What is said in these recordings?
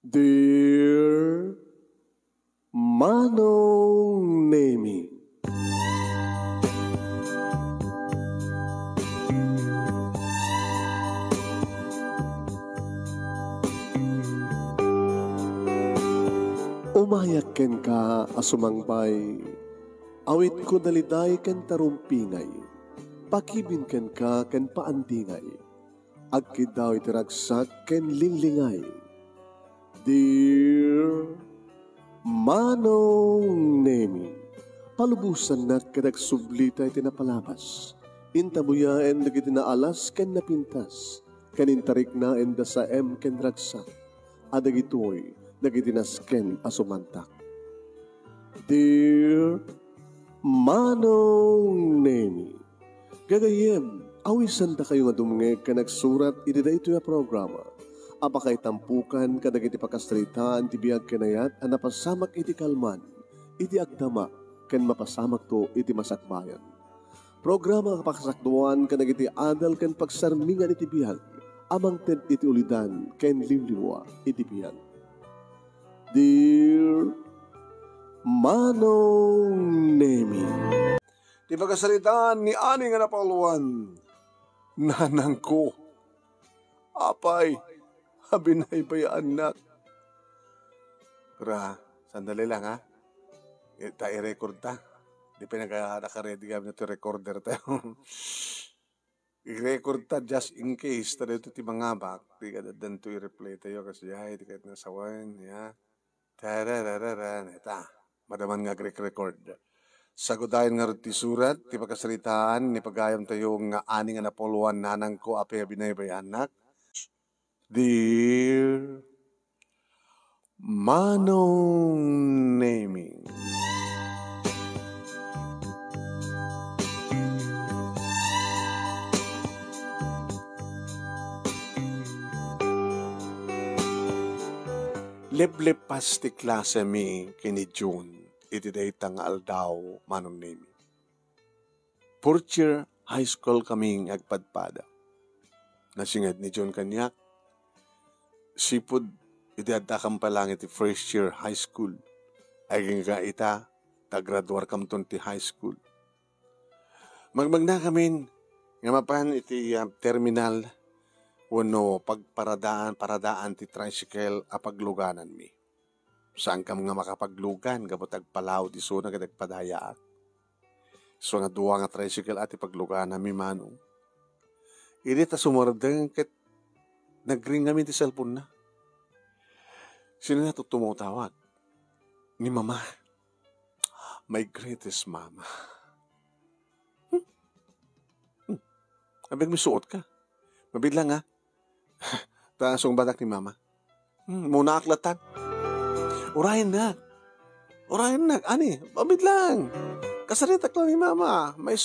Dear Manong Nemi, umayak ken ka asumangbay, awit ko daliday ken tarumpingay, pakibin ken ka ken paandingay, agkid daw itiragsak ken linglingay. Dear Manong Nemi, palubusan na kadag sublita iti napalabas, intabuyaen dagiti naalas ken napintas, kanintarik na enda sa ken ragsak, adagitoy dagiti nasken asumantak. Dear Manong Nemi, gagayem, awisan da kayo nga dumngeg ka nagsurat iti daytoy a programa. Apakay tampukan kadag iti pakasritaan ti biag kanayat a napasamak iti kalman, iti agdama, ken mapasamak to iti masakbayan. Programa kapakasakduan kadag iti adal ken pagsarmingan iti biag, amang ted iti ulidan ken limliwa iti biag. Dear Manong Nemi, Di pagkasalitaan ni ani nga napauluan, nanang ko, apay, habinay ba yung anak? Pero sandali lang ha, i-record ta. Di pa naka-ready kami na ito recorder tayo. I-record ta just in case, tayo ito ti mga bak, di ka dadan to i-replay tayo kasi ay, di ka nasawan, ya. Tararararan, ita, madaman nga record. Sagudayan nga ti surat, ti pagkasalitaan, ni pagayam tayo nga ani nga napuluan nanang ko, apay habinay ba yung anak? Dear Manong Nemi, leble-pas ti klase mi kini June, iti daytang aldaw Manong Nemi. Fourth year high school kaming agpadpada. Nasingad ni June kanyak, sipod idadakam pa lang iti first year high school. Ay nga ita, kagraduar kam ton ti high school. Magmagna kamin, nga mapan iti terminal, wano paradaan ti tricycle apagluganan mi. Saan kam nga makapaglugan, gabot agpalaw, di so nagadagpadayaak. So nga duwa nga tricycle at ipagluganan mi manong. Ini ta sumardeng ket nagring kami ti cellphone na. Sino na ito tumutawag? Ni Mama. My greatest Mama. Abig may suot ka. Mabiglang ha. Tasong batak ni Mama. Muna aklatan. Urahin na. Ani, mabiglang. Kasaritak lang ni Mama. My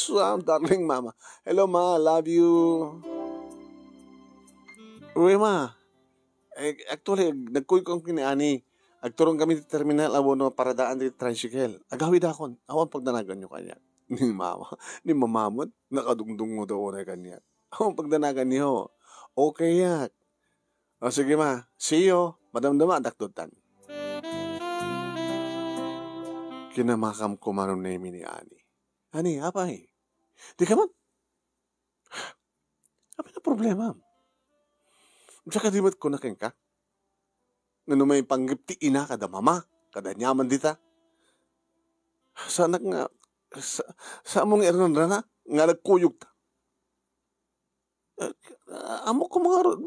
darling Mama. Hello Ma, love you. Uy Ma. Actually, nagkuy kong kiniani. Agturong kami sa terminal, no, paradaan di tricycle. Agawid akon. Awan pagdanagan nyo kanya. Ni Mama. Ni Mamamot. Nakadungdung mo daw na kanya. Awan pagdanagan nyo. Okay yak. O sige Ma. See you. Madamdama, dakdutan. Kinamakam ko Manong Nemi ni Ani. Ani, apay? Di ka man? Apa na problema? Saka di ba't ko nakin ka? Nga may panggip ti ina kada mama, kada nyaman dita. Sa anak nga, sa among eranan rana, nga nagkuyog ta. Amo ko mga rod,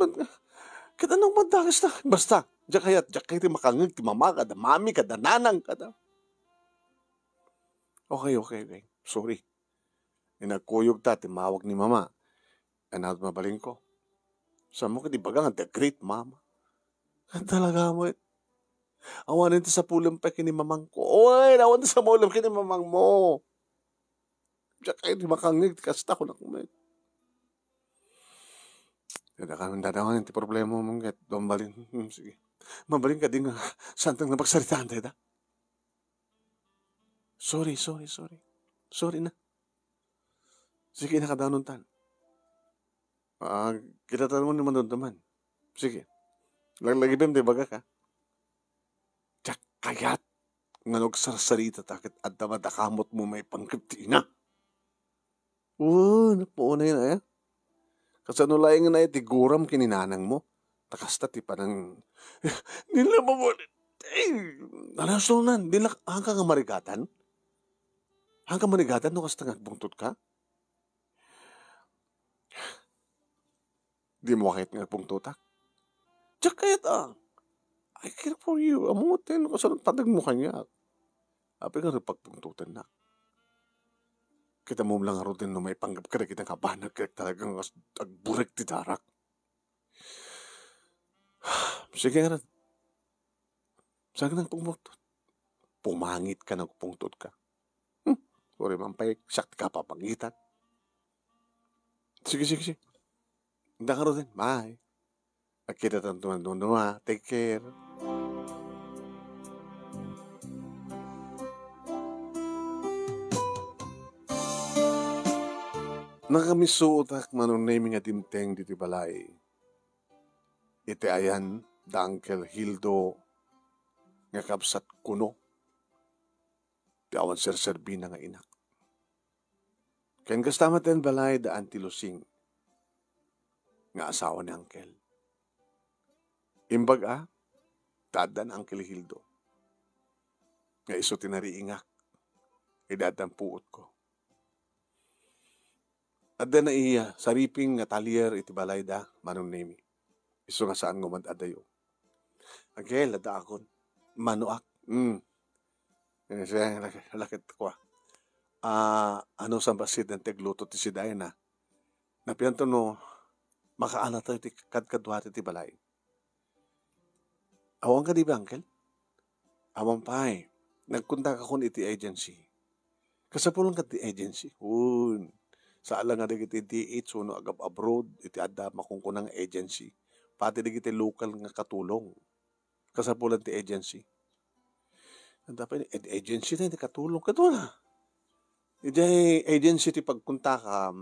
kita nang madakis na. Basta, diyak kaya ti makangig ti mama, kada mami, kada nanang, kada. Okay. Sorry. Nagkuyog ta, timawag ni Mama. Anat mabaling ko. Sa mo ka di baga nga, the great Mama. Talaga mo eh. Awanin ti sa pulang pa kini Mamang ko. Oy, awanin sa pulang kini Mamang mo. Diyan kayo di makangig, kasta ko na kumit. Dadakan ti problema mo mong get. Dombalin. Sige. Mabaling ka din nga. Santang napagsalitaan tayo da. Sorry. Sorry na. Sige, nakadanon tan. Kita mo naman doon naman. Sige. Lagi ba, di baga ka? Kaya't nga nagsarsarita takit at damadakamot mo may pangkiptina. Oo, napuunay na eh. Kasanulay nga na itiguram kininanang mo. Takasta ti panang nila mo nalasonan, nila hanggang nga marigatan? Hanggang marigatan no kasta nga bungtod ka? Di mo kahit nga bungtotak? Diyak kayat I care for you. Amutin ko sa padag mo kanya. Api nga rin pagpungtutan na. Kita mo lang aro din no may panggap ka na kitang kabanag kaya talagang agburek ti darak. Sige nga rin. Saan nang pungtut? Pumangit ka nang pungtut ka. Sorry mampay, sakti ka papangitan. Sige. Hindi ka rin din. Bye. Kita tantuan doon ha. Take care. Nakamisuotak manunay nga dimteng diti balay. Iti ayan da Uncle Hildo nga kapsat kuno. Ti awan serserbi na nga inak. Ken kastamat den balay da Auntie Lusing nga asawa ni Uncle. Imbag tadan Uncle Hildo. Nga iso tinariingak. Idadan puot ko. Adda na iya, sariping nga talyer iti balay da, manong nemi. Iso nga saan ngumad adayo. Agel, ada akon. Manuak. Siya, lakit ko ano sa basit ng tegluto ti siday na. Napiyanto no, makaana tayo ti kadkadwati ti balay. Awang ka di ba, Uncle? Awang pa nagkunta ka kun iti agency. Kasapulong ka ti agency. Sa alang nga digiti DH, no agab abroad, iti adda makungkunang agency. Pati digiti local nga katulong. Kasapulan ti agency. Ang dapat agency na, iti katulong. Katulong na. Iti agency ti pagkunta ka,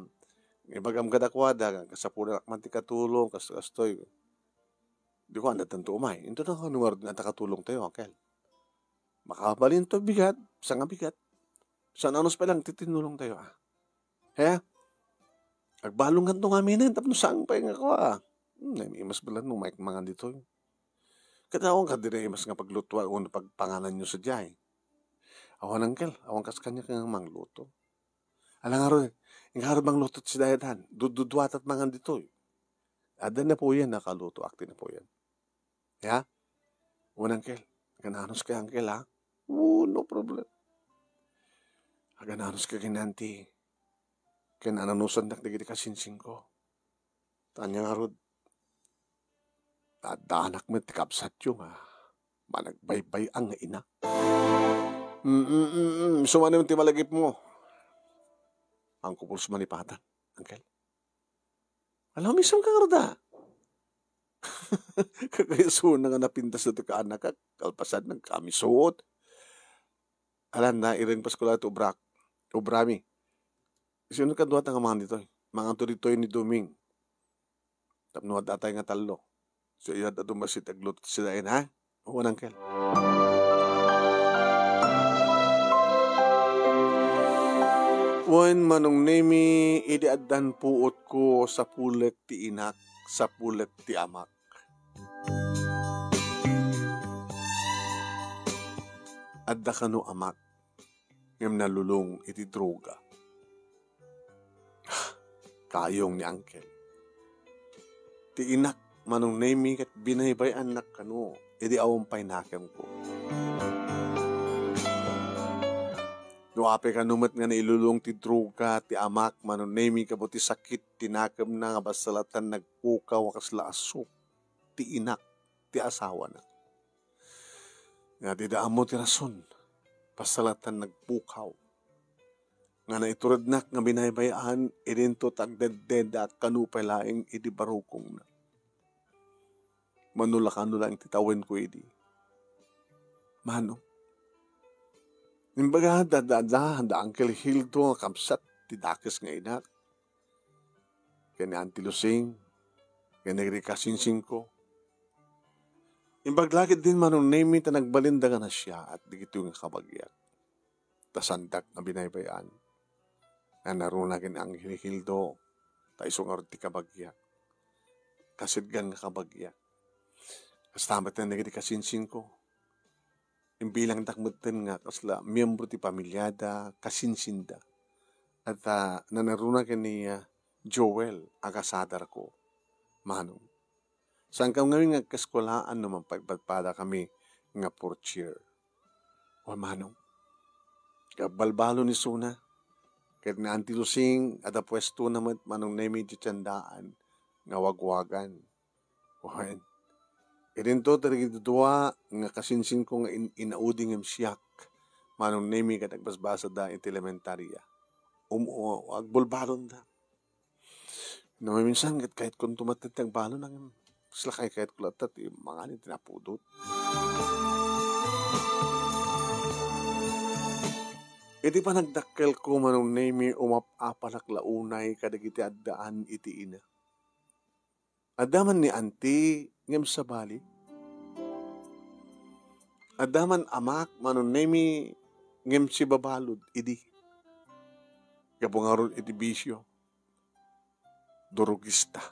ibagam gadakwada, kasapulan akman ti katulong, kastoy. Di ko anda tanto umay. Ito na ka nuwar na takatulong tayo, Uncle. Makabalin to bigat, sa nga bigat. Sa nanos pa lang, titinulong tayo Kaya, agbalungan to nga minin, tapos saan pa yung ako Imas balan nung may mga dito. Katawang ka dire, imas nga paglutwa, kung pagpanganan nyo sa diyay. Awan Uncle, awan kas kanya kang mangluto. Alang nga rin, yung harabang lutot si Dayadan, dududwat at mga dito. Ada na po yan, nakaluto, akti na po yan. Ya? Uncle, gananos ka Uncle no problem. Gananos ka kinanti. Kinananusan dak digiti kasinsing ko. Tanya nga rod. Anak mo tikapsat yung managbaybay ang ina. Sumano yung timalagip mo. Ang kupuls manipatan, Uncle. Alam mo, isang kakarada. Kakayaso na nga napintas na ito ka anak kalpasan ng kamisot. Alam na, iring paskula ito ubrami. Sino ka duwat nga mga dito? Mga turitoy ni Duming. Tapnuad atay nga talo. So, iyad at umasit aglutot sila ha? Oo, Uncle. Wan manong nemi, idiaddan puot ko sa pulet ti inak, sa pulet ti amak. Adda kano amak, ngem nalulong iti droga. Kayong ni Uncle. Ti inak, manong nemi kat binaybay anak kano, edi awampay nakem ko. Nuape ka numat nga nailulong ti droga, ti amak, manong nemi kabuti sakit, tinakam na nga basalatan nagpukaw kasla asok, ti inak, ti asawa na. Nga di daamo ti rason, pasalatan nagpukaw. Nga naituradnak nga binaybayaan, idinto tagdededa at kanupay laing idi barukong na. Manula lang titawin ko idi. Mano? Nimbaga da Uncle Hildo kamsat ti dakes nga inak. Kaya ni Auntie Lusing, kaya ni Rika Sinsing ko. Imbaglagid din manong name ta nagbalindagan na siya at digito yung kabagyak. Tasandak na binaybayan. Na narunagin ang hinihildo. Ta isong arti kabagyak. Kasidgan nga kabagyak. Kastamat na nagiti kasinsin ko. Imbilang takmutin nga kasla miyembro ti pamilyada kasinsinda. At nanarunagin ni Joel agasadar ko. Manong. Saan ka ngayon nga kaskolaan naman pagpadpada kami nga portier. O manong, kabalbalo ni Suna, kahit na antilusing at pwesto naman manong na may tiyandaan nga wagwagan. O irin to talaga nga kasinsin ko nga inauding ang siyak manong na may katagbasbasa da iti elementarya. Agbalbalon da. Minsan kahit kung tumatid ang balon ng sila kahit kulatat, mga tinapudot. Iti pa nagdakkel ko manong name umapapalak launay kadagiti addaan iti ina. Adaman ni anti ngem sa bali. Adaman amak manong name ngem si babalod idi. Gabungaron iti bisyo. Durugista.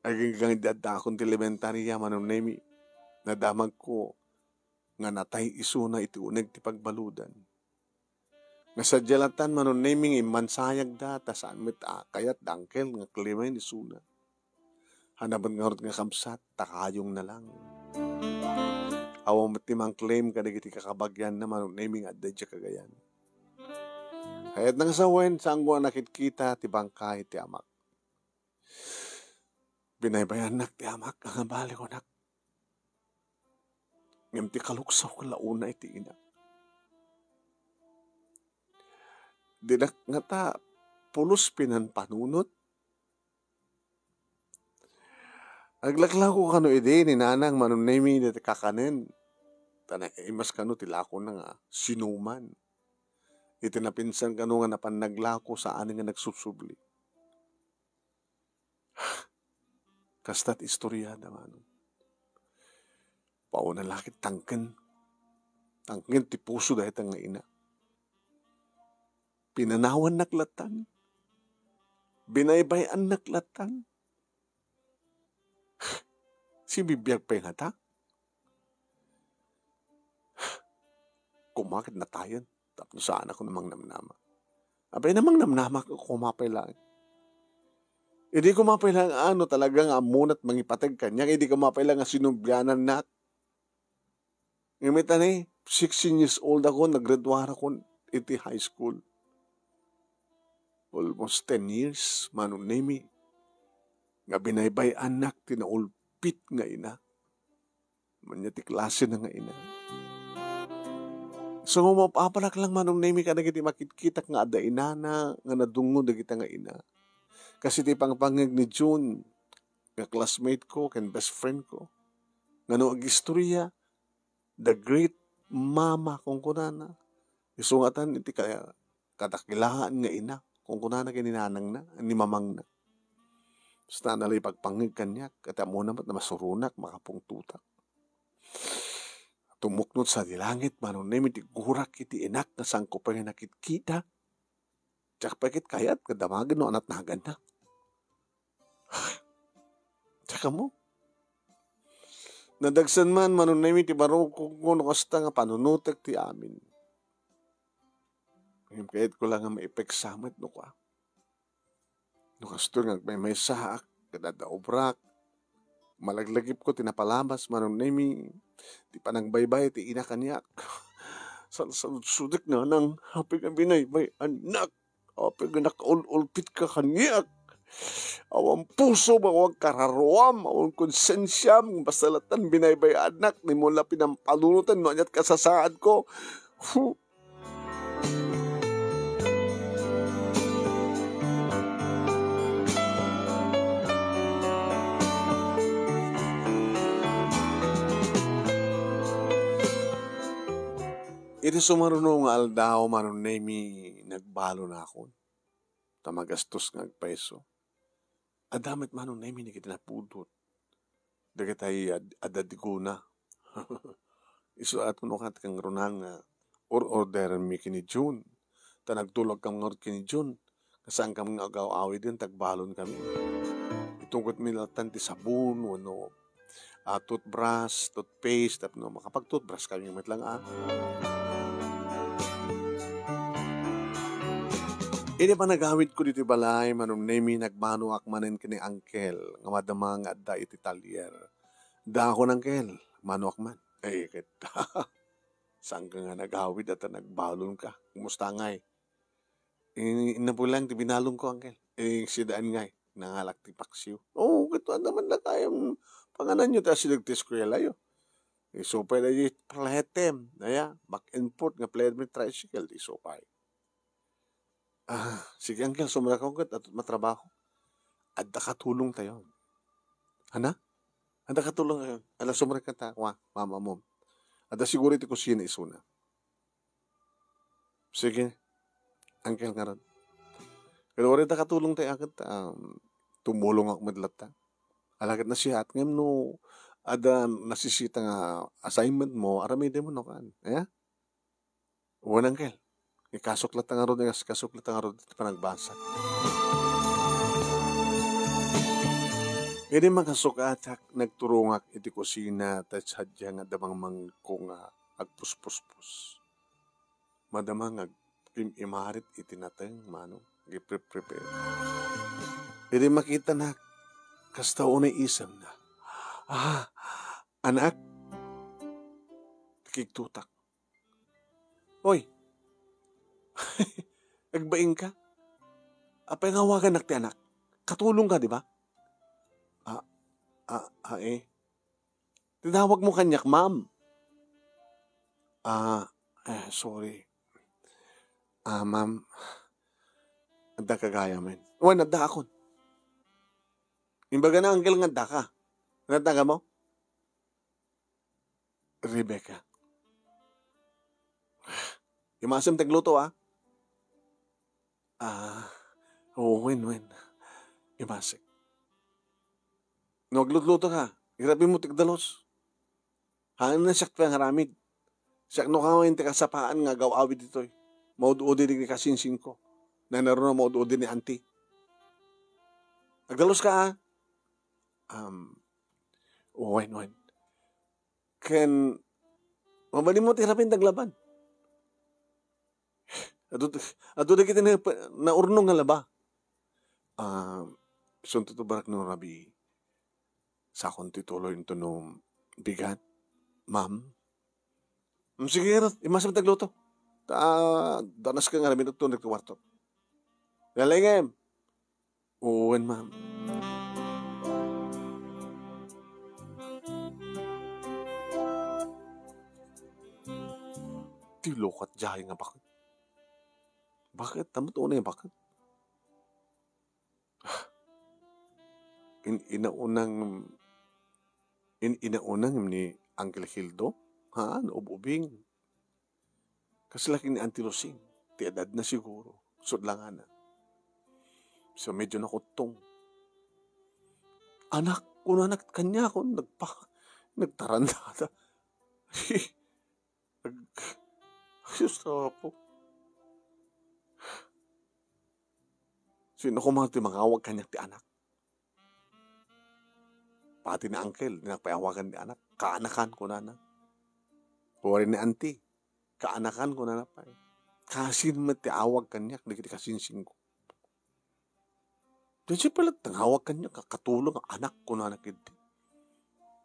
Aging idadda akong elementarya manong nemi, nadamag ko nga natay iso na iti uneg ti pagbaludan. Nga sa jalatan manong nemi imansayag da, ta saan met kayat dangkel nga klimay ni suna. Hanaban nga nga kamsat, takayong na lang. Awang matimang claim kadagiti kakabagyan na manong nemi nga adda kagayan. Hayat nang sawen, saan ko nakikita ti bangkay ti amak. Binaybayan nak ti amak, ang abali ko nak. Ngam ti kaluksaw ka launa iti ina. Dinak nga ta, pulos pinan panunot. Aglaklaw ko kano ide, ni nanang manunaymi na kakanin. Tanay, imas kano tilako na nga, sinuman. Itinapinsan kano nga napannaglako sa aning nga nagsusubli. Kastat istorya naman. Pauna lakit tangken. Tangken ti puso dahil nga ina. Pinanawan naklatan. Binaybayan naklatan. Si bibiyag pa yung hata. Kumakit na tayo. Tapos saan ako namang namnama. Abay namang namnama ko kumapay lang. Hindi ko mapailang talagang amunat mangipatag kanya. Hindi ko mapailang sinubyanan na. Ngamitan 16 years old ako, naggraduara ko iti high school. Almost 10 years, manong nemi. Nga binaybay anak, tinaulpit nga ina. Manya ti klase na nga ina. So, mapapalak lang manong nemi ka na kiti makitkitak nga ada inana, nga nadungo na kita nga ina. Kasi ti pangpangag ni June, nga classmate ko, ken best friend ko, nga no ag-istorya, the great mama kung kunana, isungatan iti kaya katakilaan nga ina, kung kunana kininanang na, ni mamang na. Basta nalay pagpangag kanya, kata mo naman na masurunak, makapungtutak. Tumuknot sa dilangit, manon nemi ti gurak iti inak, na sangko pa nga nakitkita, tsak pakit kayat, kadamagan no anat nagan na. Tsaka mo. Nadagsan man, manunaymi ti baro kung kasta nga panunutek ti amin. Kahit ko lang nga maipeksamat no ka. No kasto nga may saak, kadada obrak. Malaglagip ko, tinapalabas, manunaymi, ti panangbaybay, ti inakanyak. Sudik na nang hapig ang binaybay, anak. Hapig ang nakaulpit ka kanyak. Awang puso ba huwag kararuam, awang konsensyam, basalatan binaybay anak, ni mula pinampalunutan, no anyat kasasaad ko. Iti sumarunong nga aldaw, manunaymi, nagbalo na ako. Tamagastos nga agpeso. Adamit manunaymi, ni kita napudot. Dagit ay adad ko na. Isuat ko nukat kang runan nga order mi kini June. Ta nagtulog kang ngor kini June. Kasang kami nga agaw-awi din, tagbalon kami. Itungkot mi latan ti sabon, wano, toothbrush, toothpaste, tapno makapag-toothbrush kami met lang Ini pa nagawit ko dito balay, manong nemi nagmano akmanen kini angkel, nga madamang adda iti talyer. Da ako angkel, mano akman. Kita. Saan ka nga nagawid at nagbalon ka? Kumusta ngay? Inapulang ti binalong ko angkel. Sidaan ngay, nangalak ti paksiw. Kito naman na kayang panganan nyo ta sinagtiskwela yo. Super na yung plahetem. Back and forth nga plahetem tricycle. Isopay. Sige angkel, sumrakong at matrabaho. Adda katulong tayo. Hana? Adda katulong tayo. Ala sumrakan ta, mama mo. Adda siguro iti kusina isuna. Sige, angkel nga ron. Pero wala ta katulong tayo agad. Tumulong ako madlat ta. Alagad na siya at ngayon no, ada nasisita nga assignment mo, aramide mo no kan. Uwan angkel. Ikasuklat nga ron, kasuklat nga ron, ito pa nagbasa. Hindi makasukat, nagturungak iti kusina, at sadya nga damang mangko nga agpuspus-pus. Madamang imarit iti nateng, mano, i-prepare. Hindi makita na, kasta unay isam na, anak, kiktutak. Hoy, agbaing ka? Apay nga wagan nakti anak. Katulong ka, di ba? Tinawag mo kanyak, ma'am. Sorry. Ma'am. Adda kagaya men. Nadda akon. Imbaga na angkel nga adda ka. Nadda ka mo? Rebecca. Imasam tagluto wen. Imasik. Nagluto ka. Irabi mo tigdalos. Hangin na siyak pa ang haramid. Siyak no ka ngayon kasapaan nga gawawid dito. Mauduodi ni kasinsing ko. Na naroon na mauduodi ni auntie. Nagdalos ka wen. Ken, mabali mo tirapin taglaban. Ato na kita na urnong nga laba. Sunto to barak no rabi. Sa akong tituloy ito no bigat. Ma'am. Sige rin, imasam tagluto. Danas ka nga namin ito nagkawarto. Lalengem. Uwan, ma'am. Tilokat jahay nga bakit? Bakit? Tama to na yung bakit? Inaunang ni Uncle Hildo, naububing. Kasi laki ni Auntie Rosing, ti edad na siguro, sudlangan na. So medyo nakutong. Anak ko na kanya ko, nagtaranda. Gusto po. Sino ko mga timangawag kanya ti anak? Pati ni uncle, nagpayawagan ni anak. Kaanakan ko na. Huwari ni auntie, kaanakan ko na pa. Kasin matiawag kanya, dikit kasinsing ko. Diyan siya pala tangawag kanya, kakatulong ang anak ko na nakid.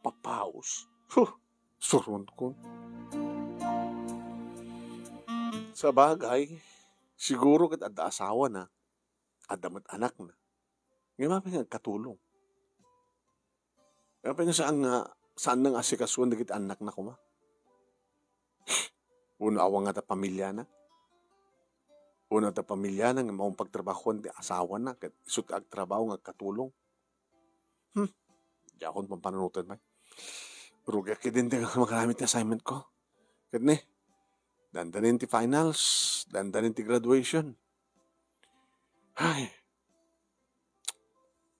Papaus. Surun ko. Sa bagay, siguro kat ada asawa na, adamat anak na. Ngayon mapin nga katulong. Kaya nga saan nang asikasuan dagit anak na kuma? Uno awang nga ta pamilya na. Uno ta pamilya na nga maong pagtrabahoan di asawa na. Kat isut agtrabaho nga katulong. Di akong pampanunutan ba? Pero kaya din nga makaramit na assignment ko. Kat ne, dandanin ti finals, dandanin ti graduation. Ay,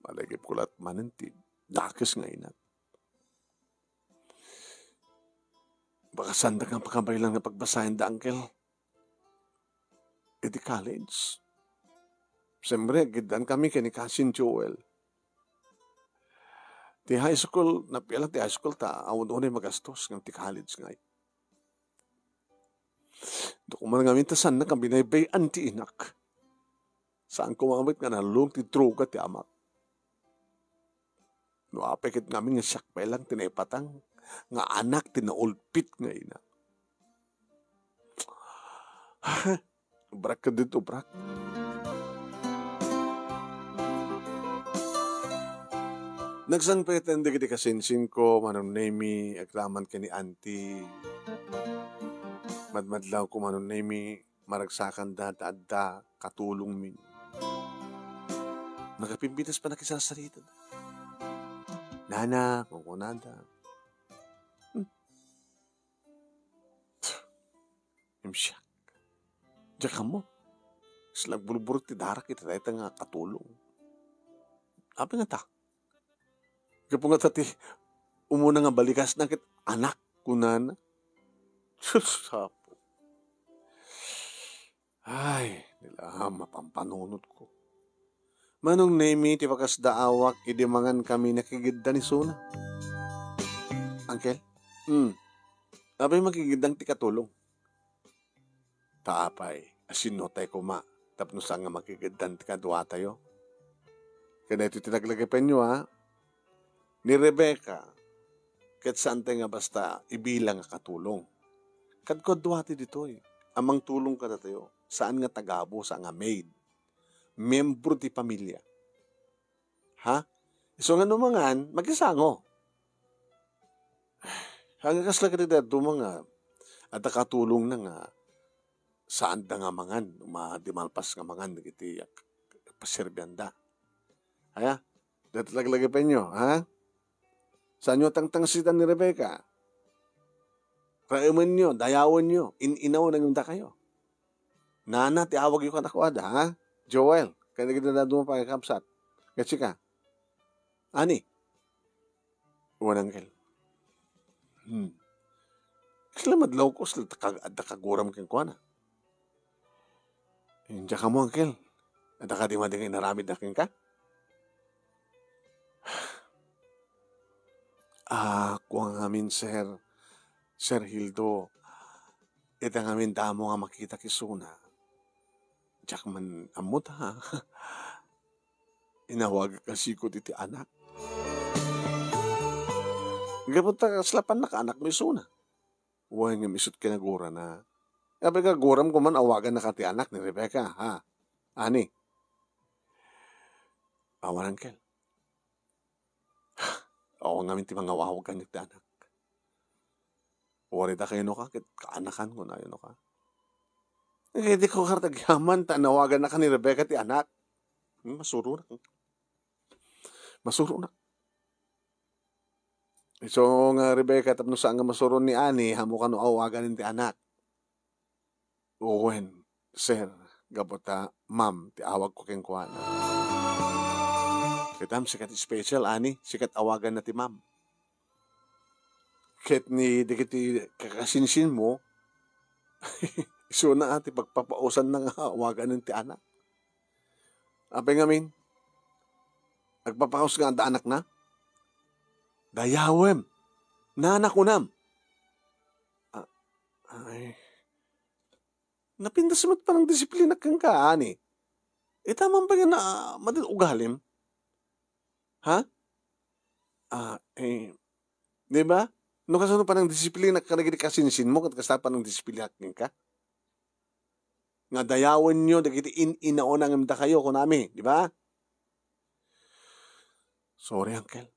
malagip ko lahat manin ti dakis nga inat. Baka sanda kang pakabay lang na pagbasahin da, Uncle. E di college. Siyempre, gidan kami kay ni Cousin Joel. Ti high school, napialang ti high school ta, awon-unay magastos ng ti college ngay. Doon man ngamin ta saan na kang binaybayan ti inak. Saan kumamit nga nalung ti droga ti amak. No apekit ngamin nga siyak pa lang tinaypatang nga anak ti naulpit nga ina. Brak ka dito, brak. Nagsanpeten di kiti kasinsin ko, manong nemi, agraman ka ni auntie. Madmadlaw ko manong nemi, maragsakan da, katulong min. Nakapimbitas pa nakisasarita. Nana, kukunada. Imsyak. Diyan ka mo. Silag buluburo ti darak iti tayo nga katulong. Apa nga ta? Kapo nga tati, umuna nga balikas na kit anak kunan. Sapo. Ay, nila mapampanunod ko. Manong nemi, ti pakas daawak, idimangan kami nakigidda ni Suna. Uncle? Abay makigidang ti katulong. Taapay, asinotay ko ma, tapno sa nga makigidang ti kadwa tayo. Kaya ito tinaglagapan nyo ha, ni Rebecca, kat saan tayo nga basta ibilang nga katulong. Kadkodwa ti dito eh, amang tulong ka na tayo, saan nga tagabo, saan nga maid. Membro ti pamilya. Ha? So nga numangan, magisango. Hanggang kasla ka dito, mga at nakatulong na nga saan da nga mangan, dimalpas nga mangan, nagiti pasirbyanda. Haya? Dito laglagay pa nyo, ha? Saan nyo tangtang sitan ni Rebecca? Raiman nyo, dayawan nyo, inaw na yung da kayo. Nana, tiawag yung kanakwada, ha? Joel, kaya nagdala doon pa kay Kamsat. Kasi ka. Ani? Uwan, Uncle. Kasi madlaw ko, sila kaguram kang kuwana. Diyan ka mo, Uncle. At ka di madingay naramid na king ka? Kung ang amin, Sir Hildo, ito ang amin damo nga makita kisuna. Diyak man amot ha. Inawag kasi ko diti anak. Gapot ta kaslapan na ka anak mo isuna. Huwag nga misut kinagura na. Sabi ka, guram ko man awagan na ka ti anak ni Rebecca, ha? Ani? Awan, Uncle. Oo nga minti mga wawag ka ni ti anak. Wari ta kayo no ka, kaanakan ko na yun no ka. Eh, di ko kartagyaman, tanawagan na ka ni Rebecca ti anak. Masuro na. Masuro na. So, nga Rebecca, tapno saan nga masuro ni Ani, hamo ka no awagan ti anak. Uwen, Sir, gabota, ma'am, ti awag ko keng kuwana. Kitam, sikat special, Ani, sikat awagan na ti ma'am. Kit ni, di kiti kakasinsin mo, so na ati pagpapausan na nga awagan ng ti anak. Apay ngamin, nagpapaus nga ang anak na, dayawem, nanak unam. Ay, napindas mo't pa ng disiplina kang kaani. Tamang pa nga na ugalim. Ha? Di ba? No kasano pa ng disiplina ka naging kasinsin mo, kat kasta pa ng disiplina ka? Nga dayawan nyo, dagiti inaon ang imda kayo ko nami, di ba? Sorry, Uncle.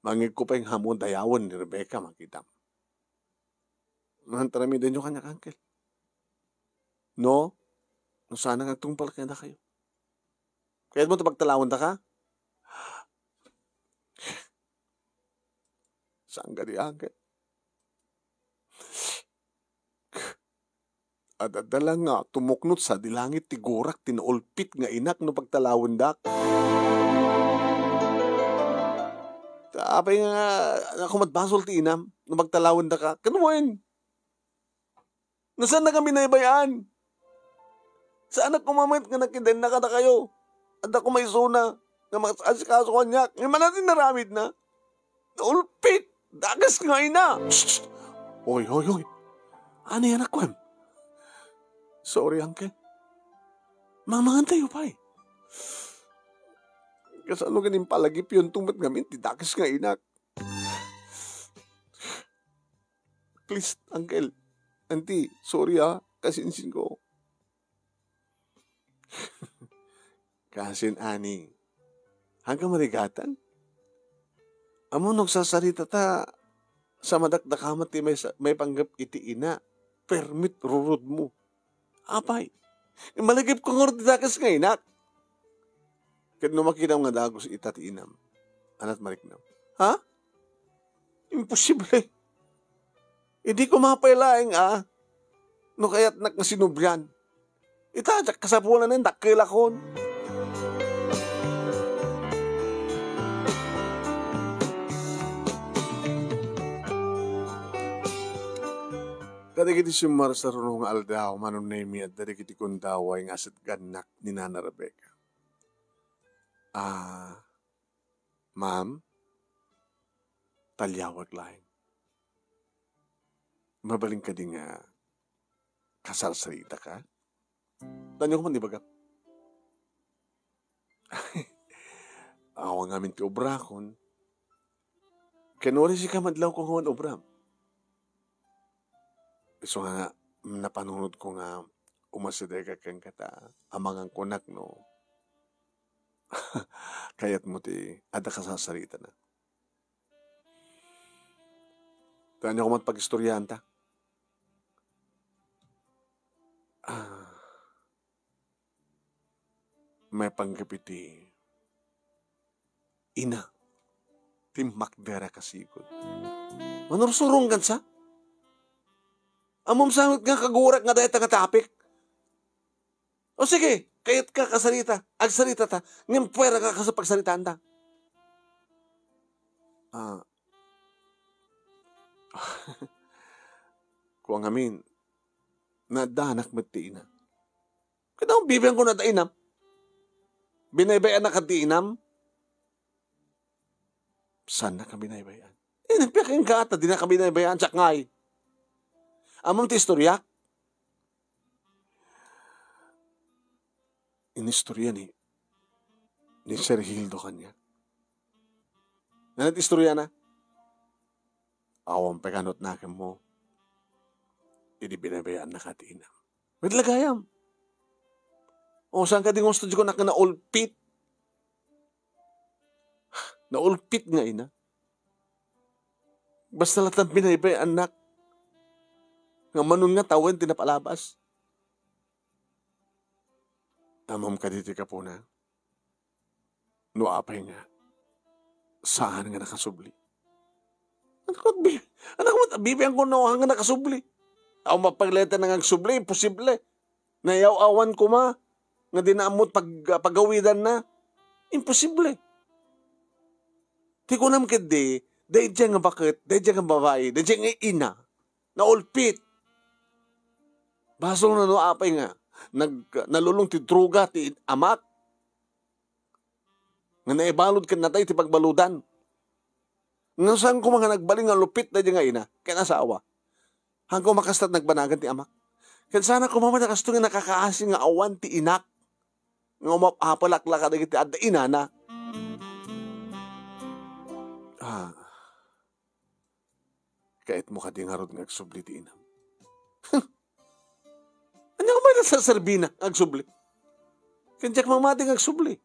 Mangig ko pa yung hamon dayawan ni Rebecca, makita mo. Nahantaramidan nyo kanya, Uncle. No? No sana nga tungpal kaya na kayo. Kaya mo ito pagtalawan ta ka? Saan ka di, Uncle? Adadala nga, tumuknot sa dilangit tigurak, tinaulpit nga inak no pagtalawin dak. Apay nga, ako matbasol ti inam, na magtalawan na ka. Kanuwain? Nasaan na kami naibayaan? Saan ako mamit nga nakinden na kada kayo? At ako may suna, nga mag-asikaso kanyak. Ngayon natin naramid na. Ulpit! Dagas nga ina! Shh! Oy. Ano yan ako? Sorry, uncle. Mamangan tayo pa eh. Kasano ganing palagip yun tumat ngamin, tidakas nga inak. Please, uncle, auntie, sorry kasinsin ko. Kasin, ani, hanggang marigatan? Amo nagsasarita ta, sa madakdakamat may panggap iti ina, permit rurod mo. Apay, malagip ko nga tidakas nga inak. Kaya makita nga dagos itati inam. Anat mariknam. Ha? Imposible. Hindi ko mapailaing no kaya't nakasinubyan. Itajak kasapulan ng dakilakon. Kadagiti sumar sa runong aldaw, manong nemi at dadagiti kundaway ng asat ganak ni Nana Rebecca. Ma'am, talyawag lain. Mabaling ka din nga kasarsarita ka? Tanyo ko man, di ba? Ako nga min ti obrakon. Kanuri si kamadlaw ko nga obram. So nga, napanunod ko nga umasidega kang kata amangang kunak no. Kaya't mo ti ada kasasarita na. Tanyo ko man pag-istoryahan ta. May panggapiti ina ti Macdera kasigod. Manursurong kansa? Amom sangot nga kagurak nga dahil nga topic. O sige, kayat ka kasarita, agsarita ta, ngayon pwera ka sa pagsaritaan ta. Kung amin, nadanak mati ina. Kada akong bibiyang ko na dainam. Binaybayan na katiinam. Saan na ka binaybayan? Nagpiyaking ka ata, di na ka binaybayan, tsak ngay. Among ti istorya, inistorya ni Sir Hildo kanya. Nanat istorya na? Awang pekanot na mo. Hindi binabayaan na katinam. May lagayam. O saan ka din gusto ko na naulpit? Naulpit nga ina. Basta lahat ng binabayaan anak. Nga manon nga tawen tinapalabas. Amam ka diti ka po na. No apay nga. Saan nga nakasubli? Anak mo, bibiyang ko na nga nakasubli. Ako mapagleta na nga subli, imposible. Nayaw-awan ko ma. Nga dinaamot pagawidan na. Imposible. Di ko naman kadi, dahil dyan nga bakit, dahil dyan nga babae, dahil dyan nga ina, naulpit. Basong na no apay nga. Nalulong ti druga ti amak. Nga naibalod ka na tayo ti pagbaludan. Nga saan ko mga nagbaling ang lupit na di nga ina, kaya nasawa. Hanggang makastat nagbanagan ti amak. Kaya sana ko mamaya nakasto nga nakakaasing nga awan ti inak. Nga umapapalakla ka na ti adda ina na. Kahit mo ka di nga rod nga agsubli ti inam. Ano ka ba sa Serbina agsubli? Kandiyak mamating agsubli.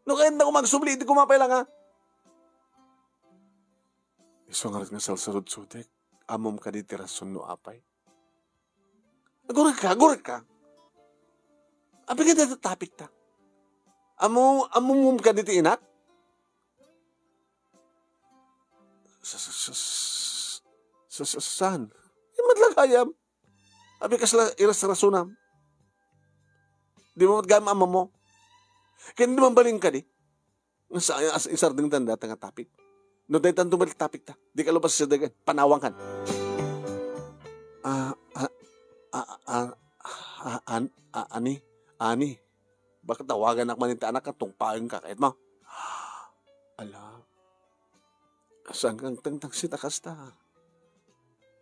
No kahit na ko magsubli, hindi ko mapailang ha. Iso nga rin nga salsarod-sudek, amom ka di tirason no apay. Agurik ka. Abi ka dito topic ta. Amom ka di ti inak? Saan? Madlagayam. Abi kasla iras rasunam. Di mo matgam ama mo. Kaya hindi man baling ka di. As isar ding tanda nga topic. No day tan dumali topic ta. Di ka lubas sa dagan. Panawangkan. Ah, ah, ani. Bakit tawagan ak maninta anak ka tungpain ka kahit mo? Ala. Saan kang tangtang sitakas ta?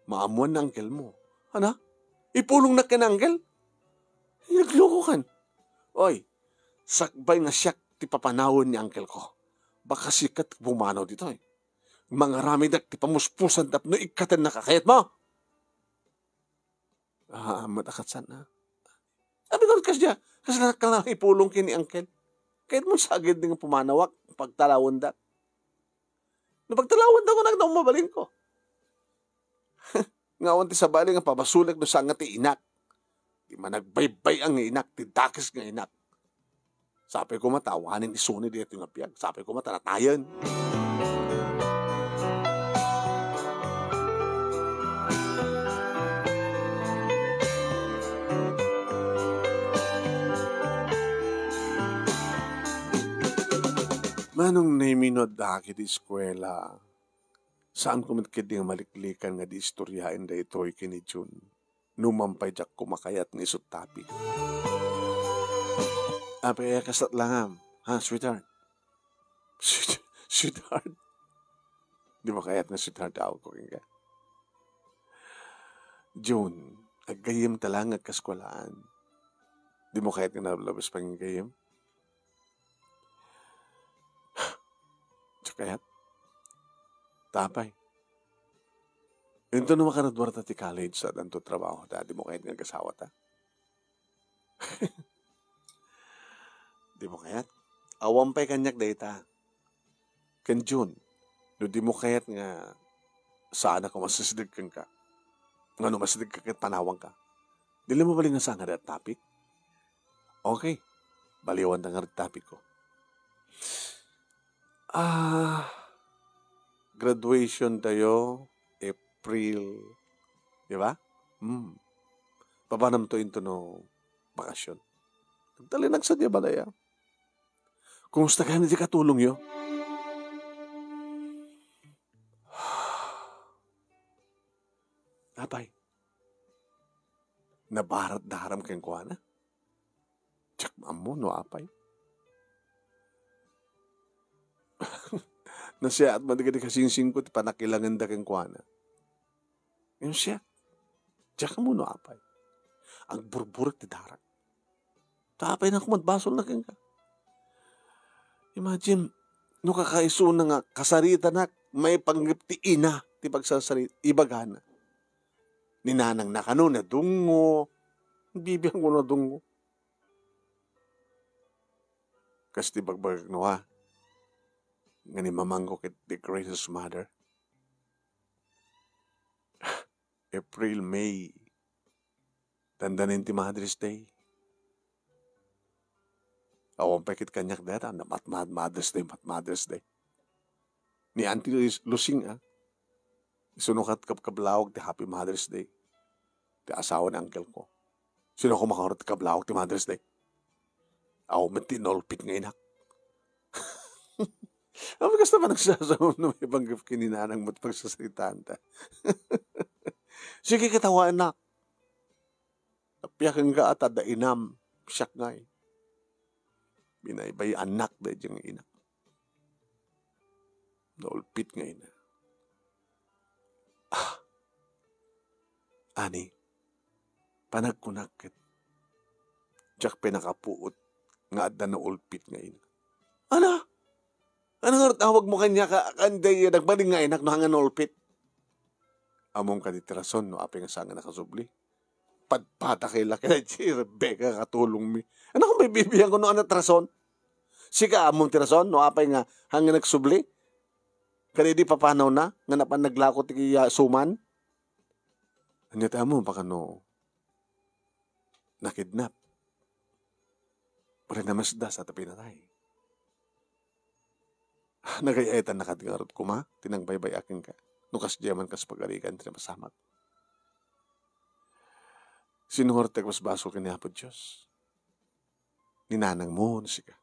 Maamuan na angkel mo. Ana? Ipulong na ka na angkel? Nagloko kan. Oy, sakbay nga siyak ti papanawon ni angkel ko. Baka sikat bumanaw dito eh. Mga ramidak ti pamuspusan tapno ikatan na kakayat mo. Matakat sana. Sabi ko kasya, kasi nakakala ipulong kini angkel. Kahit mo sagid ng pumanawak, pagtalawon da. Napagtalawon da ko nagdaong mabalin ko. Ngawan ti sa bali nga pabasulag do sa nga ti inak. Di man nagbaybay ang inak, ti dakis nga inak. Sabi ko matawanin isuni dito yung apiyag. Sabi ko matanatayan. Manong naiminod daki di eskwela. Saan ko matkiding maliklikan nga di istoryain da ito'y kini Jun. Numampay jak kumakayat ng isot topic. Apaya kasat langam. Ha, sweetheart? Sweetheart? Di ba kayat na sweetheart ako ko ka? Jun, aggayim talang agkaskwalaan. Di mo kayat nga nalabas pang gayim? Kayat? Tapay. Ito naman ka nadwarta ti college sa danto trabaho. Di mo kayat nga kasawa ta? Di mo kayat? Awampay kanyak data. Kan June, do di mo kayat nga saan ako masasidig kang ka. Nga no masidig ka kahit panawang ka. Dili mo bali nga saan nga topic? Okay. Baliwan na nga topic ko. Graduation tayo, April. Di ba? Papanam to into no bakasyon. Nagtali nagsadya ba daya? Kumusta ka na di katulong yo? Apay, nabarat daharam kang kuwana? Tsak mo, no apay? Na siya at madigadi kasingsing ko, panakilangan da kang kuwana. Yung siya, tsak mo, no apay? Ang burburik ti darat. Tapay na kumadbasol na kang ka. Imagine, no kakaiso na nga, kasarita na, may panggip ti ina, ti pagsasarit, ibagana. Ninanang na kano na dungo, bibiyang ko na dungo. Kasi ti bagbag no ha, nga ni mamangko kit the greatest mother. April, May, tandanin ti Mother's Day. Awang pekit kanyak data, na Mother's Day. Ni Auntie Lusing, isunukat kablawag ti Happy Mother's Day. Ti asawa ng uncle ko. Sino ko makarot kablawag ti Mother's Day? Ako man tinolpit nga inak. Ang bigas naman nagsasawa na may banggap kininanang mo't pagsasalitaan ta. Sige katawa anak. Napiyakan ka at ada inam. Siyak nga eh. Binaybay anak da diyang ina. Naulpit nga ina. Ani, panagkunakit. Diyak pinakapuot nga adda na ulpit nga ina. Ano? Ano nga tawag mo kanya ka kanday nagbaling nga inak no hanga naulpit? Among kaditirason no apay nga sanga nakasubli. Padpata kay laki na si Rebecca katulong mi. Ano kung may bibiyan ko no anak trason? Sika among tirason no apay nga hanga nagsubli? Kaya di papanaw na nga napan naglako ti suman? Ano mo baka no nakidnap? Pero namasda sa tapi na tayo. Nagayaitan nakatigarot ko ma, tinangbaybay aking ka. Nukas diyaman kas pag-arikan, tinapasamak. Sinuhortek mas baso kinihapod Diyos. Ninanang mo, nasika.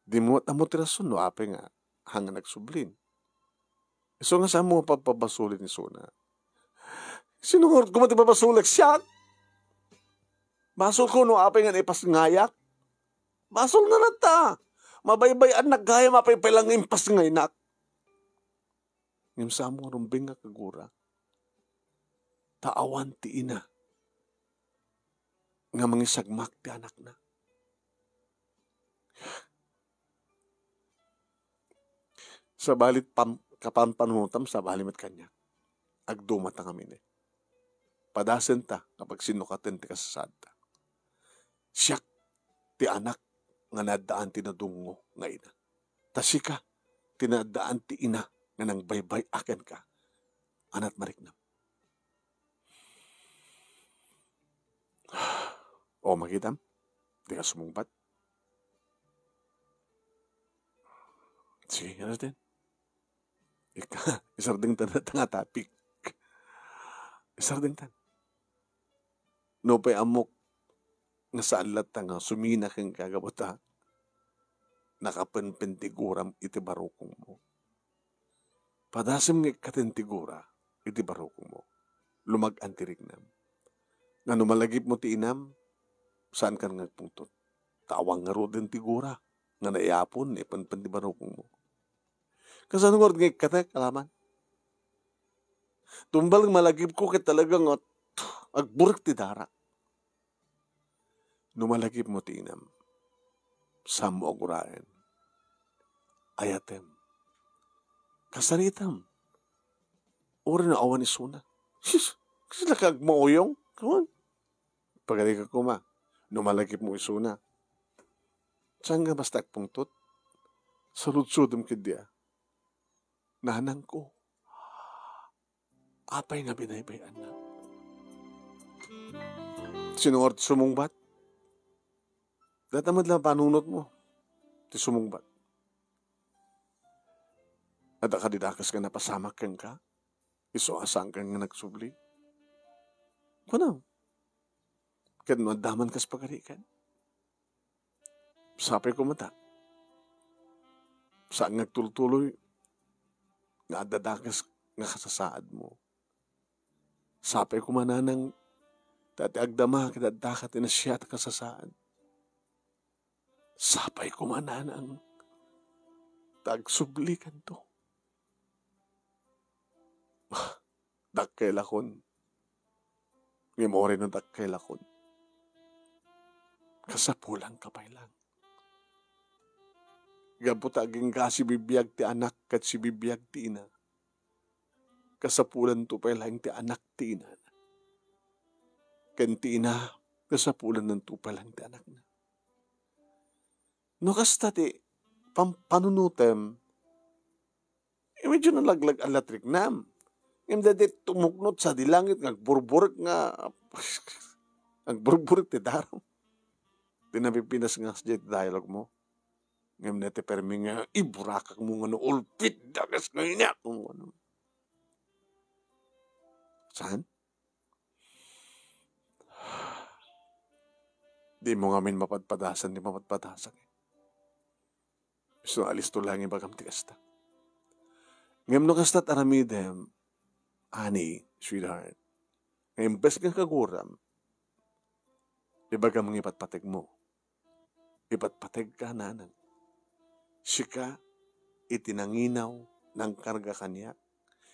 Di mo amotirasyon no, apay nga, hanga nagsublin. So nga sa mo papabasulin ni Suna. Sinungod ko matipapasulik siya. Basol ko no, apay nga ipas ngayak. Basol na nata. Mabaybayan nagkaya mapaypalang impas ngaynak. Ngim sa mo rumbing nga kagura. Taawan ti ina. Nga mangisagmak ti anak na. Sa balit kapampanutam sa balimat kanya. Agdumat ang amin eh. Padasen ta kapag sinukaten ti kasasada. Siyak ti anak nga nadaan ti nadungo nga ina. Tasika tinadaan ti ina nga nang baybay aken ka. Anat mariknam. O makitam, di ka sumungbat. Sige, ano din? Isarding tan na tanga topic. Isarding tan. No pa'y amok nga saan lat nga sumina kang kagabuta. Nakapenpentiguram iti barukong mo. Padasim nga katentigura iti barukong mo. Lumag-an ti rignam. Nga numalagip mo ti inam, saan ka nagpungtot? Tawang nga ro din tigura. Nga naiyapon, ipanpan ti barukong mo. Kasanungod nga katek, alaman. Tumbal malagip ko kaya talagang agburik ti darak. Numalagip mo ti inam, samo agurain. Ayatem. Kasaritam. Uri na awan ni Suna. Kasi nakagmaoyong. Kawan. Pagali ka kuma. Numalagip mo isuna. Saan nga basta agpungtot? Salud-sudom kidya. Nanang ko. Apay nga binaybayan na. Sinungort sumungbat. Datamad lang panunot mo. Ti sumungbat. At akadidakas ka na pasamak kang ka. Iso asang kang nga nagsubli. Kunaw. Kad madaman kas pagarikan. Sapay ko mata. Saan nagtultuloy. Nga adadakas nga kasasaad mo. Sapay ko mananang dati agdama kadadakat na siya at kasasaad. Sapay ko mananang tagsublikan to. Dakkelakon. Memori ng dakkelakon. Kasapulang kapay lang. Gabot aging ka si bibiyag ti anak kat si bibiyag ti ina. Kasapulan to pa lang ti anak ti ina. Ken ti ina, kasapulan ng tupa lang ti anak na. No kasta ti, pampanunutem, medyo nalaglag alatrik nam. Imda di tumuknot sa dilangit, ngagburburik nga, ngagburburik ti daraw. Tinapipinas nga sa dialogue mo. Ngayon na ti permi nga, iburakak mo nga no, ulpit, dagas nga ina. Saan? Di mo nga min mapadpadasan, di mapadpadasan. So, alis to lang ibagam ti kasta. Ngayon no kasta't aramidem, honey, sweetheart, ngayon bes kang kaguram, ibagam ng ipatpateg mo. Ipatpateg ka nanan. Sika itinanginaw ng karga kanya.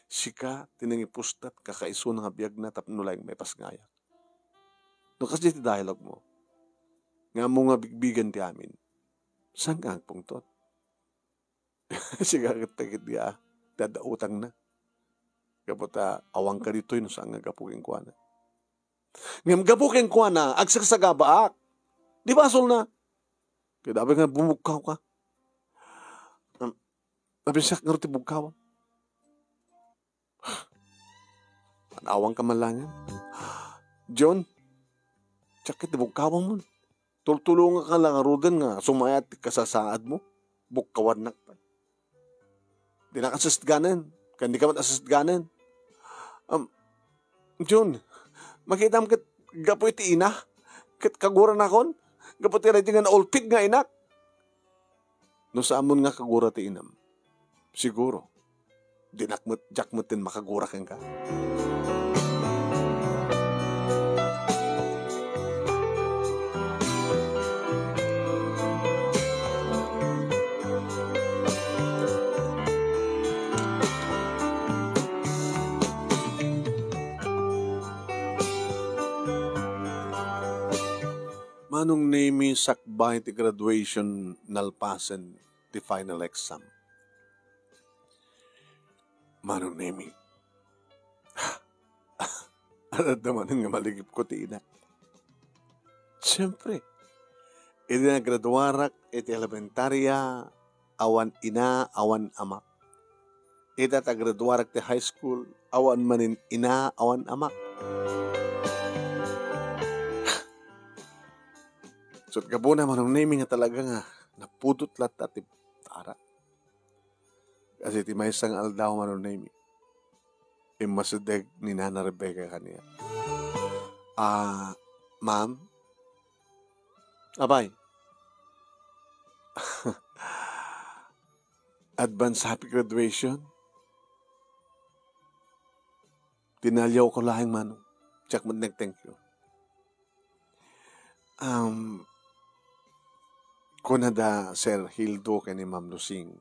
Sika tinangipustat kakaiso ng abiyag na tapnulay may pasngaya. No kasi ti dialogue mo. Nga mo nga bigbigan ti amin. Saan nga pungtot? Sika kitagit diya. Dadautang na. Kapot awang ka dito yun saan nga gapukin kwa na. Ngam gapukin kwa na agsagsagabaak. Di ba asol na? Kaya dapat nga bumugkaw ka. Nabisak nga rin bugkaw. Anawang ka malangan. John, sakit bugkawang mo. Tultulungan ka lang arudan nga. Sumayat kasasaad mo. Bugkawan na pa. Di na kasasganan. Kandi ka mat asasganan. John, makita mo kat gapoy ti ina. Kat kaguran akon. Gapoy ti rating nga na ulpig nga inak. No sa amon nga kagura ti inam, siguro, jakmutin makagura ken ka. Manong name sakbay ti graduation nalpasen ti final exam. Manong name aradaman nga maligip ko ti ina. Siyempre, iti na graduarak iti elementarya, awan ina, awan ama. Iti ta graduarak ti high school, awan manin ina, awan ama. So, gabo na manong naming nga talaga nga napudot lat at tara. Kasi ti may isang aldaw manong naming. Imasadeg ni Nana Rebecca kaniya. Ma'am? Abay? Advance happy graduation? Tinalyaw ko lahing manong. Tsak mo thank you. Kunada Sir Hildo kay ni Ma'am Lusing,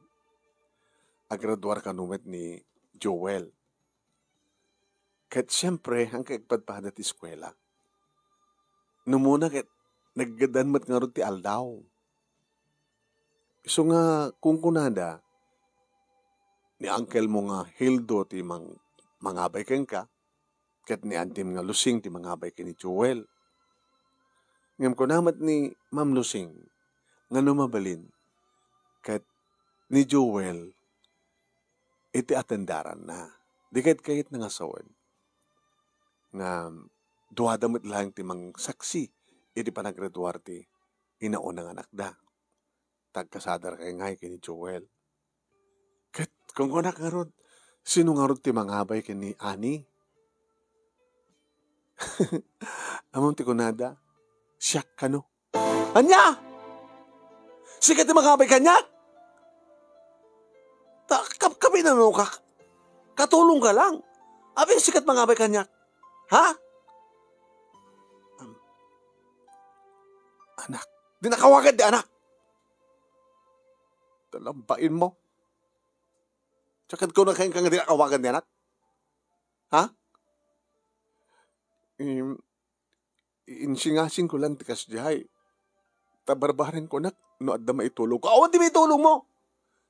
agraduar kanumet ni Joel. Kahit siyempre, ang kaigpadpada ti eskwela. Numuna kahit naggadanmat nga rin ti aldaw. So nga, kung kunada, ni uncle mo nga Hildo ti mangabay ken ka, kahit ni antim nga Lusing ti mangabay ken ni Joel. Ngam kunamat ni Ma'am Lusing, nga numabalin, kahit ni Joel, iti atendaran na. Di kahit nangasawan. Nga, duwadamit lang ti mang saksi, iti panagraduar ti inaunang anak da. Tagkasadar kay ngay kini Joel. Kahit kung kunak nga ron, sino nga ron ti mangabay kini Ani? Amon ti kunada, siyak ka no? Anya! Sikat ti makabay kanya. Kami na no, katulong ka lang. Abi, sikat makabay kanya. Ha? Anak. Di nakawagan di anak. Talambain mo. Tsaka ko na kain ka nga di nakawagan di anak. Ha? Insingasin ko lang tikas dihay. Tabarbarin ko nak. No, adda maitulong ko. Awan di maitulong mo.